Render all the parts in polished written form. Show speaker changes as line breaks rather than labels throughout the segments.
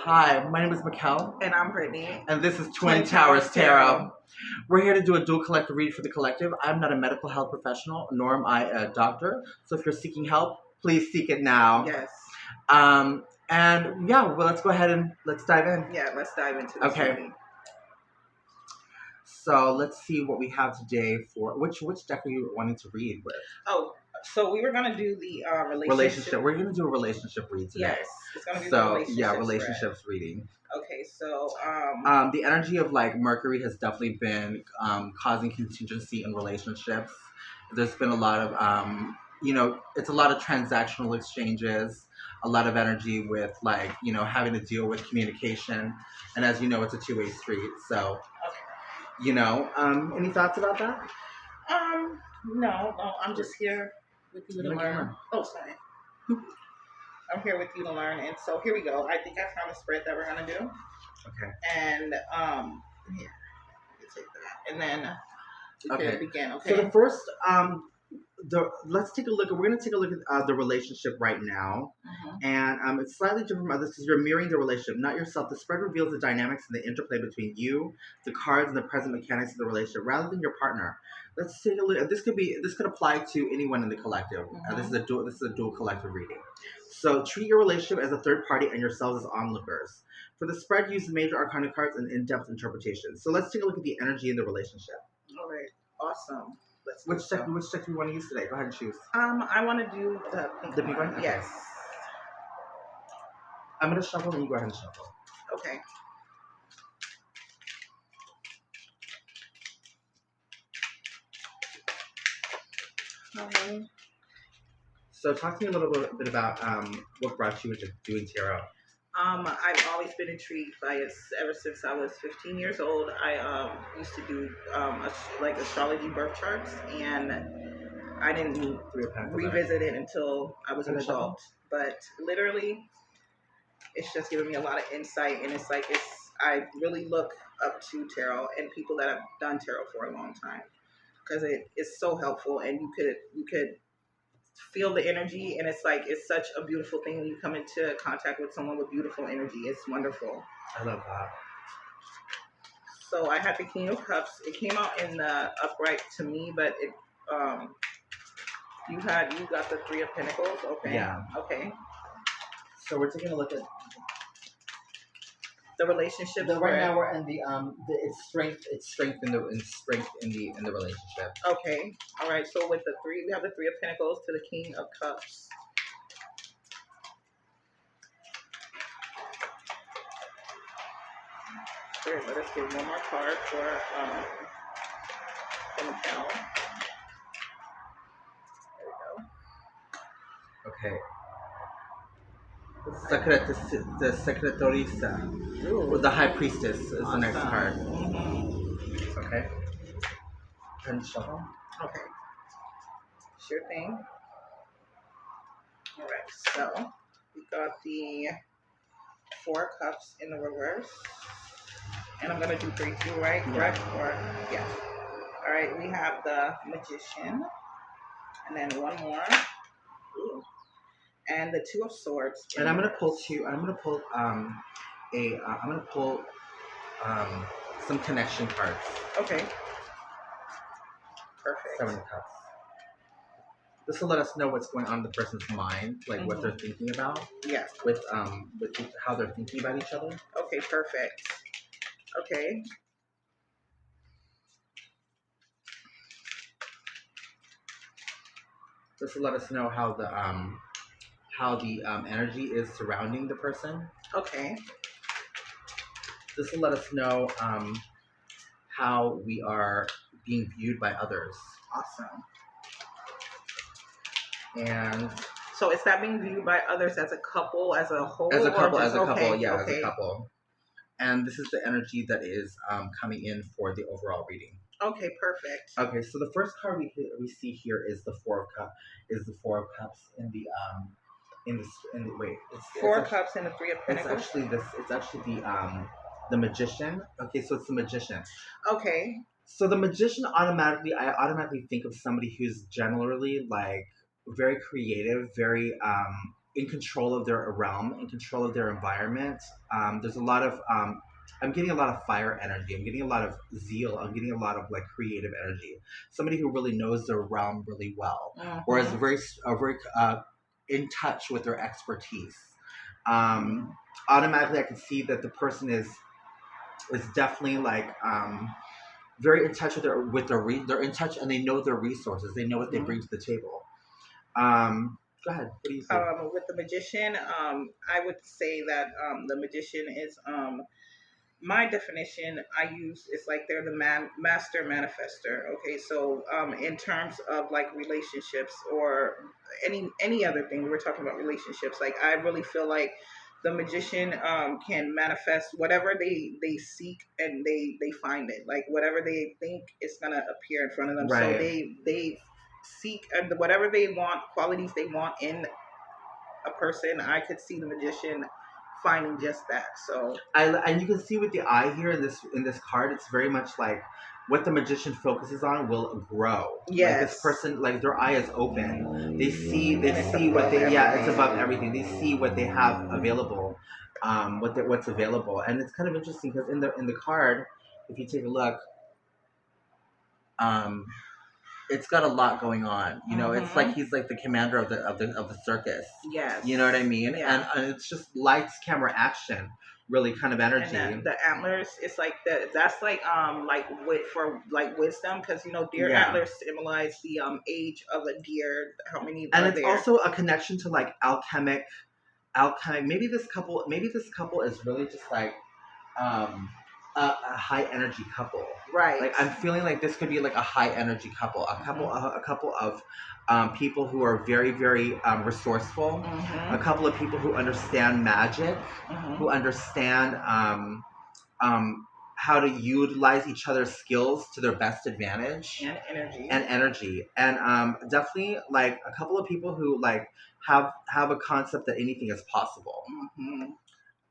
Hi, my name is Mikkel,
And I'm Brittany.
and this is Twin Towers Tarot. We're here to do a dual collective read for the collective. I'm not a medical health professional, nor am I a doctor. So if you're seeking help, please seek it now.
Yes.
And yeah, well, let's go ahead and let's dive in.
Yeah, let's dive into this
Okay.
reading.
So let's see what we have today for which deck are you wanting to read with?
Oh, so we were gonna do the
Relationship. We're gonna do a relationship read today.
Yes, it's gonna be
So
relationships
reading.
Okay, so
The energy of like Mercury has definitely been causing contingency in relationships. There's been a lot of it's a lot of transactional exchanges, a lot of energy with like having to deal with communication, and as you know, it's a two-way street. So any thoughts about that?
no, I'm just here with you to learn. Oh, sorry. I'm here with you to learn, and so here we go. I think I found a spread that we're gonna do.
Okay.
And here, you take that, and then we can begin. Okay.
So the first let's take a look. We're going to take a look at the relationship right now, and it's slightly different from others because you're mirroring the relationship, not yourself. The spread reveals the dynamics and the interplay between you, the cards, and the present mechanics of the relationship, rather than your partner. Let's take a look. This could apply to anyone in the collective. This is a dual collective reading. So treat your relationship as a third party and yourselves as onlookers. For the spread, use the major arcana cards and in-depth interpretation. So let's take a look at the energy in the relationship.
All right. Awesome.
Which deck do you want to use today? Go ahead and choose.
I want to do the pink
one. Okay.
Yes.
I'm gonna shuffle, and you go ahead and shuffle.
Okay.
So talk to me a little bit about what brought you into doing tarot.
I've always been intrigued by it ever since I was 15 years old. I used to do astrology birth charts, and I didn't revisit it until I was an adult. But literally, it's just given me a lot of insight, and I really look up to tarot and people that have done tarot for a long time because it is so helpful, and you could feel the energy, and it's such a beautiful thing when you come into contact with someone with beautiful energy. It's wonderful.
I love that.
So I had the King of Cups. It came out in the upright to me, but it you got the Three of Pentacles. Okay.
Yeah.
Okay.
So we're taking a look at
the relationship.
Right now we're in the it's strength in the relationship.
Okay. All right. So with the three, we have the Three of Pentacles to the King of Cups. Here, let us get one more card for Mikkel.
Okay. The Secretorisa, or the High Priestess, is the next card. Okay. And shuffle.
Okay. Sure thing. All right. So we got the Four of Cups in the reverse, and I'm gonna do 3-2, right? Correct? Or yeah. All right. We have the Magician, and then one more. Ooh. And the Two of Swords.
And I'm gonna pull two. I'm gonna pull some connection cards.
Okay. Perfect.
Seven of Cups. This will let us know what's going on in the person's mind, like what they're thinking about.
Yeah.
With how they're thinking about each other.
Okay. Perfect. Okay.
This will let us know how the energy is surrounding the person.
Okay.
This will let us know how we are being viewed by others.
Awesome.
And
so is that being viewed by others as a couple, as a whole?
As a couple,
as a couple.
And this is the energy that is coming in for the overall reading.
Okay, perfect.
Okay, so the first card we see here is the Four of Cups. In the
Four of Cups and the Three of Pentacles.
It's actually the Magician. Okay, so it's the Magician.
Okay.
So the Magician I automatically think of somebody who's generally like very creative, very in control of their realm, in control of their environment. There's a lot of I'm getting a lot of fire energy. I'm getting a lot of zeal. I'm getting a lot of like creative energy. Somebody who really knows their realm really well, or is very in touch with their expertise. Automatically, I can see that the person is definitely like very in touch with they're in touch, and they know their resources. They know what they bring to the table. Go ahead. What do you think?
With the magician, I would say that the magician is my definition I use is like they're the master manifester. Okay, so in terms of like relationships or any other thing, we're talking about relationships. Like I really feel like the magician can manifest whatever they seek, and they find it. Like whatever they think is gonna appear in front of them.
Right.
So they seek whatever they want, qualities they want in a person. I could see the magician finding just that. So
and you can see with the eye here in this card, it's very much like what the magician focuses on will grow.
yes,
like this person, like their eye is open. They see what they it's above everything. They see what they have available, what's available, and it's kind of interesting because in the card, if you take a look, it's got a lot going on. You know, it's like he's like the commander of the circus.
Yes.
You know what I mean?
Yeah.
And it's just lights, camera, action, really kind of energy.
And the antlers, it's like that's like for like wisdom, because you know deer antlers symbolize the age of a deer. How many?
And it's also a connection to like alchemic. Maybe this couple is really just like a high energy couple.
Right.
Like I'm feeling like this could be like a high energy couple, a couple of people who are very, very resourceful, a couple of people who understand magic, who understand how to utilize each other's skills to their best advantage
and
energy, and definitely like a couple of people who like have a concept that anything is possible.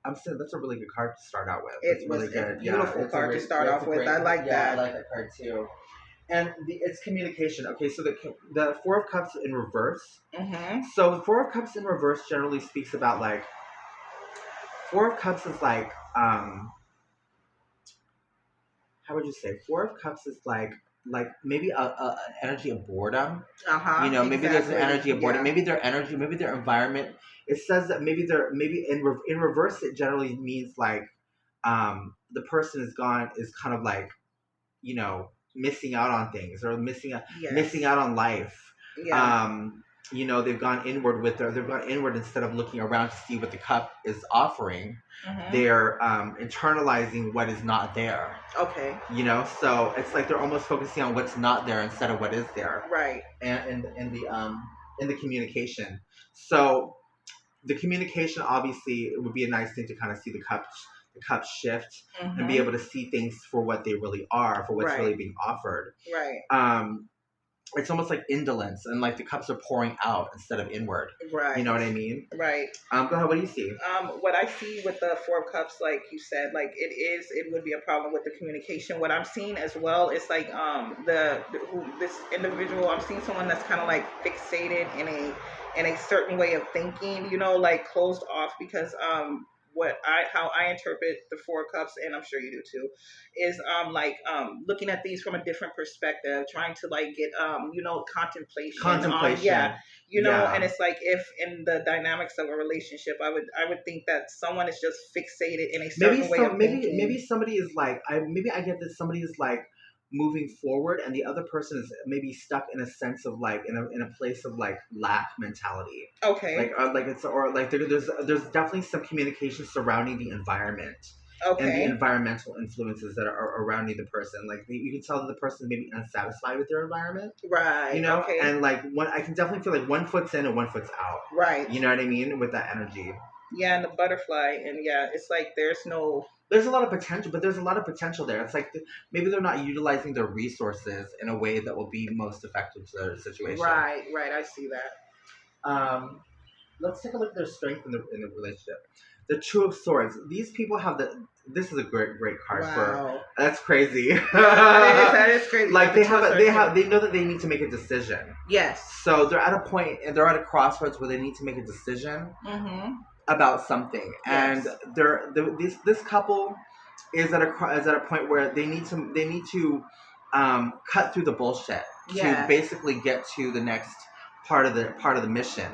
I'm saying that's a really good card to start out with.
It's really good. Beautiful card to start off with. I like that.
I like that card too. And it's communication. Okay, so the Four of Cups in reverse. So the Four of Cups in reverse generally speaks about like Four of Cups is like how would you say? Four of Cups is like maybe a energy of boredom. You know, maybe there's an energy of boredom. Maybe their energy, maybe their environment. It says that maybe in reverse it generally means like the person is kind of like, you know, missing out on things or missing out on life. You know, they've gone inward instead of looking around to see what the cup is offering. They're internalizing what is not there.
Okay.
You know, so it's like they're almost focusing on what's not there instead of what is there.
Right.
And in the communication. So the communication, obviously, it would be a nice thing to kind of see the cup shift and be able to see things for what they really are, for what's really being offered.
Right.
It's almost like indolence, and like the cups are pouring out instead of inward.
Right.
You know what I mean?
Right.
Go ahead. What do you see?
What I see with the Four of Cups, like you said, like it would be a problem with the communication. What I'm seeing as well is like this individual. I'm seeing someone that's kind of like fixated in a certain way of thinking. You know, like closed off, because how I interpret the Four of Cups, and I'm sure you do too, is looking at these from a different perspective, trying to like get contemplation. And it's like if in the dynamics of a relationship, I would think that someone is just fixated in a certain way of thinking.
Maybe somebody is like I get that somebody is like moving forward, and the other person is maybe stuck in a sense of like in a place of like lack mentality.
Okay.
There's definitely some communication surrounding the environment. Okay. And the environmental influences that are surrounding the person. Like you can tell that the person may be unsatisfied with their environment.
Right.
You know,
okay.
And like I can definitely feel like one foot's in and one foot's out.
Right.
You know what I mean? With that energy.
Yeah, and the butterfly, and it's like there's
a lot of potential, but there's a lot of potential there. It's like maybe they're not utilizing their resources in a way that will be most effective to their situation.
Right, I see that.
Let's take a look at their strength in the relationship. The Two of Swords. These people have this is a great card for. That's crazy.
That is crazy.
Like they know that they need to make a decision.
Yes.
So they're at a point and they're at a crossroads where they need to make a decision about something, and this couple is at a point where they need to cut through the bullshit to basically get to the next part of the mission.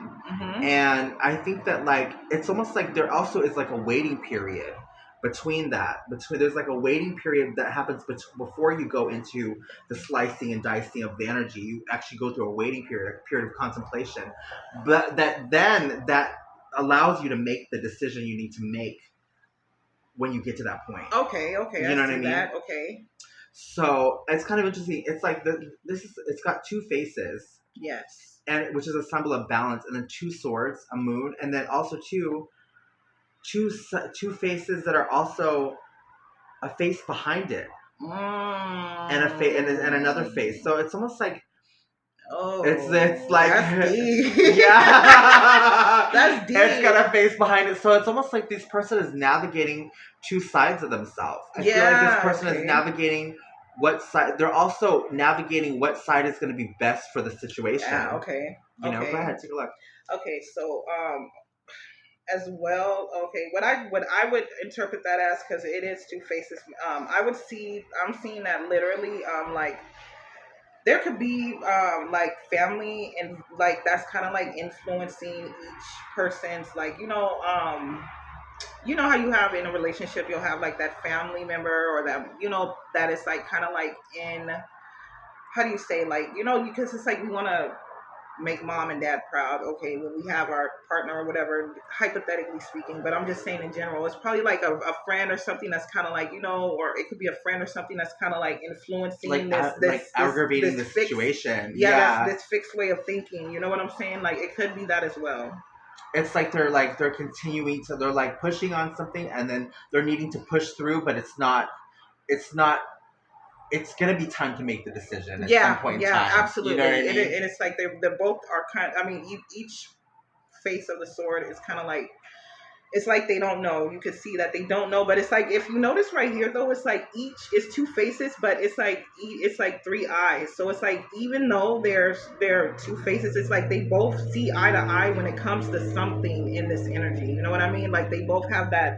And I think that like it's almost like there also is like a waiting period between there's like a waiting period that happens before you go into the slicing and dicing of the energy. You actually go through a waiting period, a period of contemplation, but that allows you to make the decision you need to make when you get to that point.
Okay,
you know what I mean?
Okay.
So it's kind of interesting. It's like it's got two faces.
Yes.
And which is a symbol of balance, and then two swords, a moon, and then also two faces that are also a face behind it, and a face and another face. So it's almost like it's like
that's deep.
Yeah,
that's deep.
It's got a face behind it, so it's almost like this person is navigating two sides of themselves. I feel like this person is navigating what side. They're also navigating what side is going to be best for the situation.
Yeah. Okay.
You know, go ahead, take a look.
Okay, so as well, what I would interpret that as, because it is two faces. I'm seeing that literally, like there could be like family and like that's kind of like influencing each person's like you know how you have in a relationship you'll have like that family member or that that is like kind of like in how do you say like because it's like we want to make mom and dad proud, okay, when we have our partner or whatever, hypothetically speaking, but I'm just saying in general, it's probably like a friend or something that's kind of like, or it could be a friend or something that's kind of like influencing this
aggravating the situation.
This fixed way of thinking, you know what I'm saying? Like, it could be that as well.
It's like they're continuing to, they're like pushing on something and then they're needing to push through, but it's going to be time to make the decision at some point in time.
Absolutely.
You know what I mean?
And it's like they're both are kind of, I mean, each face of the sword is kind of like, it's like they don't know. You could see that they don't know, but it's like, if you notice right here though, it's like each is two faces, but it's like three eyes. So it's like, even though there are two faces, it's like they both see eye to eye when it comes to something in this energy. You know what I mean? Like they both have that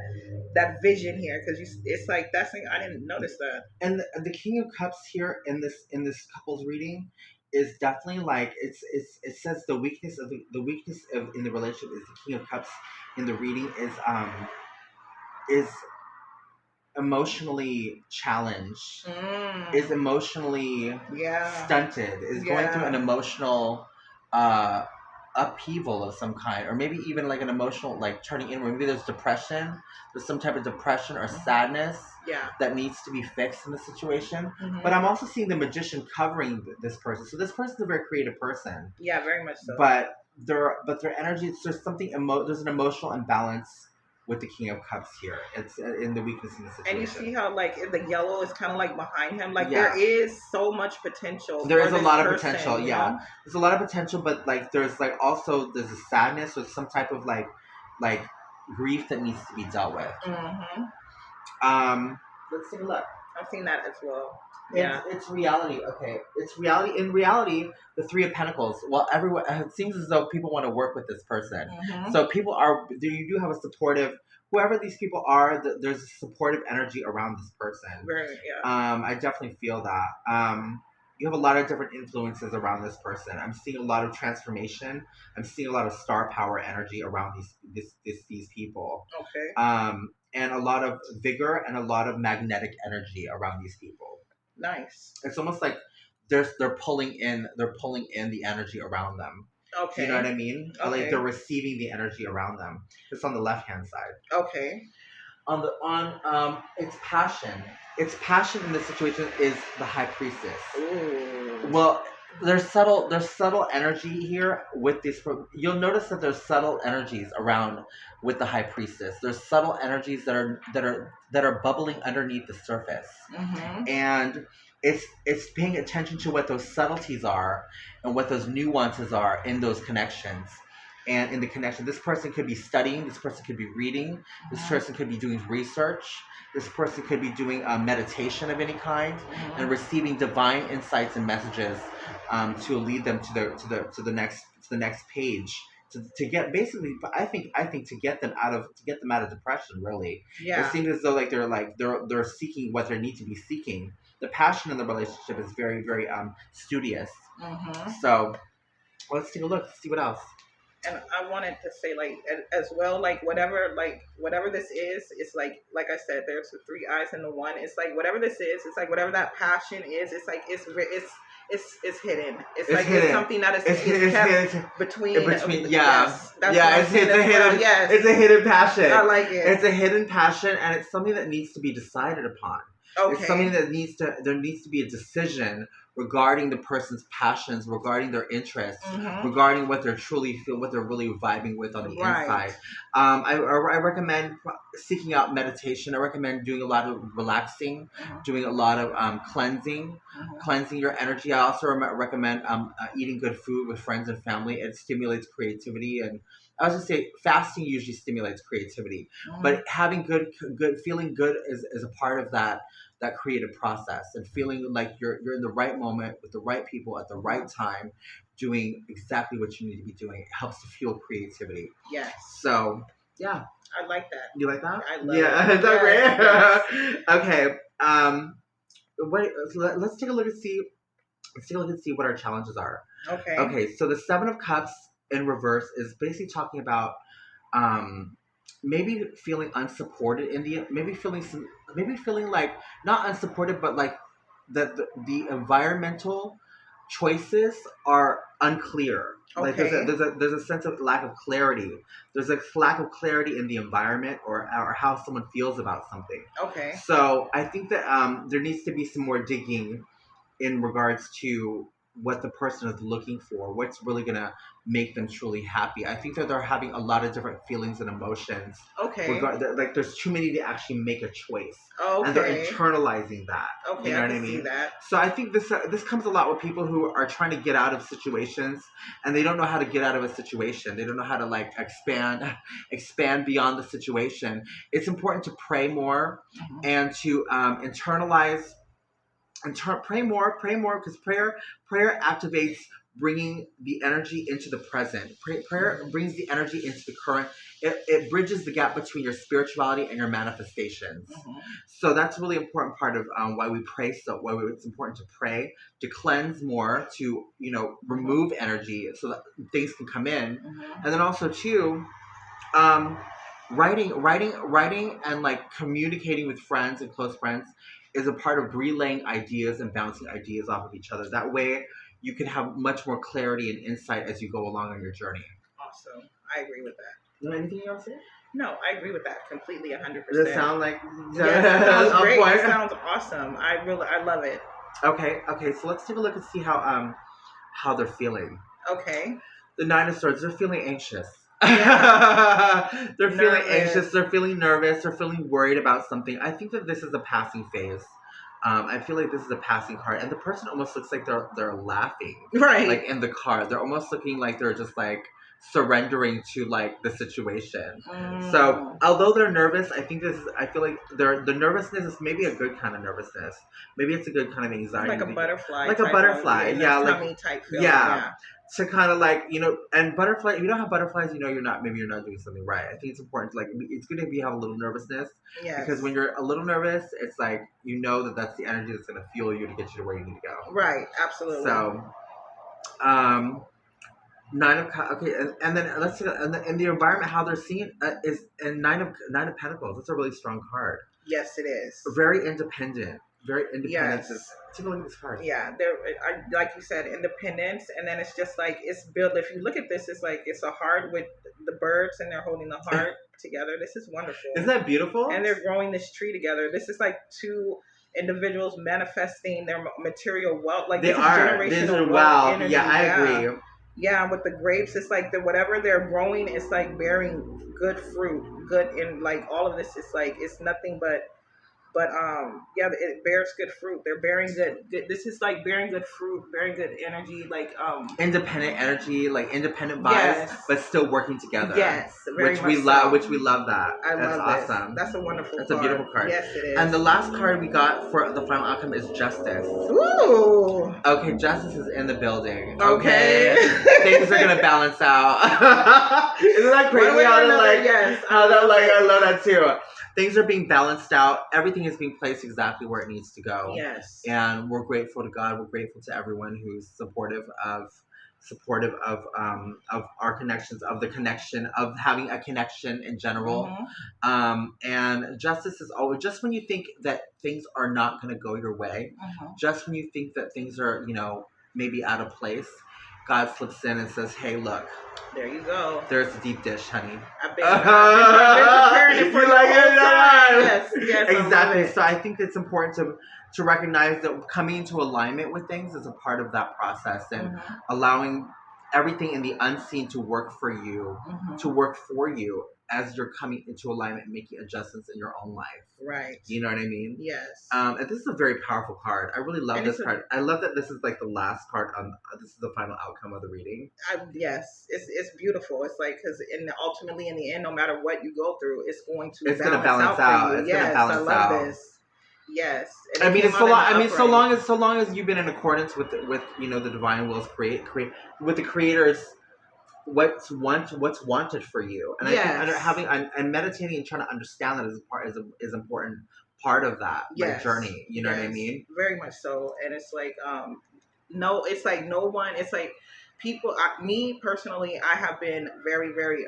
vision here, because it's like I didn't notice that.
And the King of Cups here in this couple's reading is definitely like it says the weakness in the relationship is the King of Cups in the reading is emotionally challenged, is emotionally stunted, is going through an emotional upheaval of some kind, or maybe even like an emotional like turning inward. Maybe there's some type of depression or sadness that needs to be fixed in the situation. But I'm also seeing the Magician covering this person, so this person's a very creative person,
very much so,
but their energy, there's an emotional imbalance with the King of Cups here. It's in the weakness in the situation.
And you see how like the yellow is kind of like behind him. Like there is so much potential.
There is a lot of potential. Yeah, there's a lot of potential, but like there's a sadness or some type of like grief that needs to be dealt with. Let's take a look.
I've seen that as well.
It's reality. Okay, it's reality. In reality, the Three of Pentacles. Well, everyone. It seems as though people want to work with this person. So people are. You do have a supportive. Whoever these people are, there's a supportive energy around this person.
Right. Yeah.
I definitely feel that. You have a lot of different influences around this person. I'm seeing a lot of transformation. I'm seeing a lot of star power energy around these people.
Okay.
And a lot of vigor and a lot of magnetic energy around these people.
Nice.
It's almost like they're pulling in the energy around them.
Okay.
You know what I mean?
Okay.
Like they're receiving the energy around them. It's on the left hand side.
Okay.
It's passion. Its passion in this situation is the High Priestess.
Ooh.
Well, there's subtle energy here with this. You'll notice that there's subtle energies around with the High Priestess. There's subtle energies that are bubbling underneath the surface, and it's paying attention to what those subtleties are and what those nuances are in those connections. and in the connection. This person could be studying, this person could be reading, this person could be doing research, this person could be doing a meditation of any kind, and receiving divine insights and messages to lead them to the next page. To get basically, but I think to get them out of depression. Really,
Yeah.
it seems as though they're seeking what they need to be seeking. The passion in the relationship is very very studious. So let's take a look. See what else.
And I wanted to say, like, as well, like, whatever this is, it's like I said, there's the three eyes and the one. It's like whatever this is, it's like whatever that passion is. It's like it's hidden. It's like
hidden.
It's something that is kept between.
Yes,
Yes,
it's a hidden passion.
I like it.
It's a hidden passion, and it's something that needs to be decided upon.
Okay.
It's something that there needs to be a decision regarding the person's passions, regarding their interests, regarding what they're what they're really vibing with on the inside. I recommend seeking out meditation. I recommend doing a lot of relaxing, doing a lot of cleansing your energy. I also recommend eating good food with friends and family. It stimulates creativity, and I was gonna say fasting usually stimulates creativity, but having feeling good is a part of that creative process, and feeling like you're in the right moment with the right people at the right time, doing exactly what you need to be doing. It helps to fuel creativity.
Yes.
So yeah,
I like that.
you like that?
I love
it. Is that great? Okay. Wait. Let's take a look and see. Let's take a look and see what our challenges are.
Okay.
Okay. So the Seven of Cups in reverse is basically talking about maybe feeling unsupported maybe feeling like not unsupported, but like the environmental choices are unclear.
Okay.
Like there's a sense of lack of clarity. There's a lack of clarity in the environment or how someone feels about something.
Okay.
So I think that there needs to be some more digging in regards to what the person is looking for, what's really gonna make them truly happy. I think that they're having a lot of different feelings and emotions.
Okay.
Like there's too many to actually make a choice.
Okay.
And they're internalizing that.
Okay,
you know
I
what I
can
mean?
see that.
So I think this comes a lot with people who are trying to get out of situations, and they don't know how to get out of a situation. They don't know how to like expand beyond the situation. It's important to pray more and to internalize. And pray more, because prayer activates bringing the energy into the present. Prayer brings the energy into the current. It bridges the gap between your spirituality and your manifestations. So that's a really important part of why we pray. It's important to pray, to cleanse more, to remove energy so that things can come in, and then also too, writing and like communicating with friends and close friends is a part of relaying ideas and bouncing ideas off of each other. That way, you can have much more clarity and insight as you go along on your journey.
Awesome. I agree with that.
You know anything else to say?
No, I agree with that completely, 100%.
Does it sound like...
Yeah, that sounds great. It sounds awesome. I love it.
Okay, so let's take a look and see how they're feeling.
Okay.
The Nine of Swords, they're feeling anxious.
Yeah.
They're feeling anxious, they're feeling nervous, they're feeling worried about something. I think that this is a passing phase. I feel like this is a passing card, and the person almost looks like they're laughing.
Right.
Like in the card. They're almost looking like they're just like surrendering to like the situation. So although they're nervous, I feel like the nervousness is maybe a good kind of nervousness. Maybe it's a good kind of anxiety.
Like a butterfly.
Like a butterfly.
Yeah, like type feeling.
Yeah. To kind of like, and butterfly, if you don't have butterflies, you're not doing something right. I think it's important to like, it's good if you have a little nervousness.
Yes.
Because when you're a little nervous, it's like, that's the energy that's going to fuel you to get you to where you need to go.
Right. Absolutely.
So, Nine of okay, and then let's see, in the environment, how they're seen is and Nine of Pentacles. That's a really strong card.
Yes, it is.
Very independent.
Yes.
Take a look at this card.
Yeah, like you said, independence, and then it's just like it's built. If you look at this, it's like it's a heart with the birds, and they're holding the heart together. This is wonderful.
Isn't that beautiful?
And they're growing this tree together. This is like two individuals manifesting their material wealth. Like
they are
generational
wealth.
Energy.
Yeah, I agree.
Yeah, with the grapes, it's like whatever they're growing, it's like bearing good fruit, good in like all of this. It's like it's nothing but But yeah, it bears good fruit. They're bearing good. This is like bearing good fruit, bearing good energy. Like
independent energy, like independent vibes,
yes,
but still working together.
yes, very
which
much
we love.
so.
Which we love that.
I
That's
love this.
awesome.
That's a wonderful.
That's
card.
a beautiful card.
Yes, it is.
And the last card we got for the final outcome is Justice.
Ooh.
Okay, Justice is in the building.
Okay.
Things are gonna balance out. Isn't that crazy? How
another,
like
yes,
how that like I love that too. Things are being balanced out. Everything is being placed exactly where it needs to go.
Yes.
And we're grateful to God. We're grateful to everyone who's supportive of our connections, of the connection, of having a connection in general. And justice is always, just when you think that things are not going to go your way, just when you think that things are, maybe out of place, God slips in and says, hey, look.
There you go.
There's a deep dish, honey.
I've been preparing it for you like
it.
Yes,
exactly. So I think it's important to recognize that coming into alignment with things is a part of that process, and allowing everything in the unseen to work for you, to work for you as you're coming into alignment and making adjustments in your own life.
Right.
You know what I mean?
Yes.
And this is a very powerful card. I really love this card. I love that this is like the last card. This is the final outcome of the reading.
Yes, it's beautiful. It's like, because ultimately in the end, no matter what you go through, it's going to balance out.
It's gonna balance out.
I love this. Yes.
I mean, so long as you've been in accordance with the divine will's create with the creator's what's wanted for you, and I think and meditating and trying to understand that is important part of that journey. You know what I mean?
Very much so. And it's like it's like no one. It's like people. Me personally, I have been very, very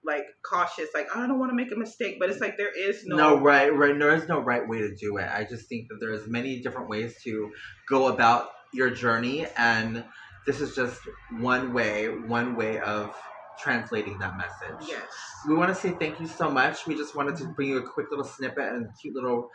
like cautious. Like, I don't want to make a mistake, but it's like there is no
right. There is no right way to do it. I just think that there's many different ways to go about your journey, and this is just one way of translating that message.
Yes.
We want to say thank you so much. We just wanted to bring you a quick little snippet and a cute little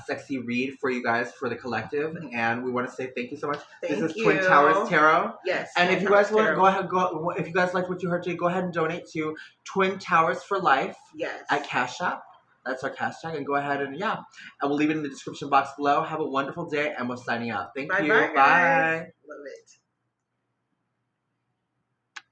sexy read for you guys, for the collective. And we want to say thank you so much. This is Twin Towers Tarot.
Yes.
And if you guys want to if you guys liked what you heard today, go ahead and donate to Twin Towers for Life.
Yes.
At Cash App. That's our cash tag. And go ahead and I will leave it in the description box below. Have a wonderful day, and we're signing out. Thank you.
Bye. Love it.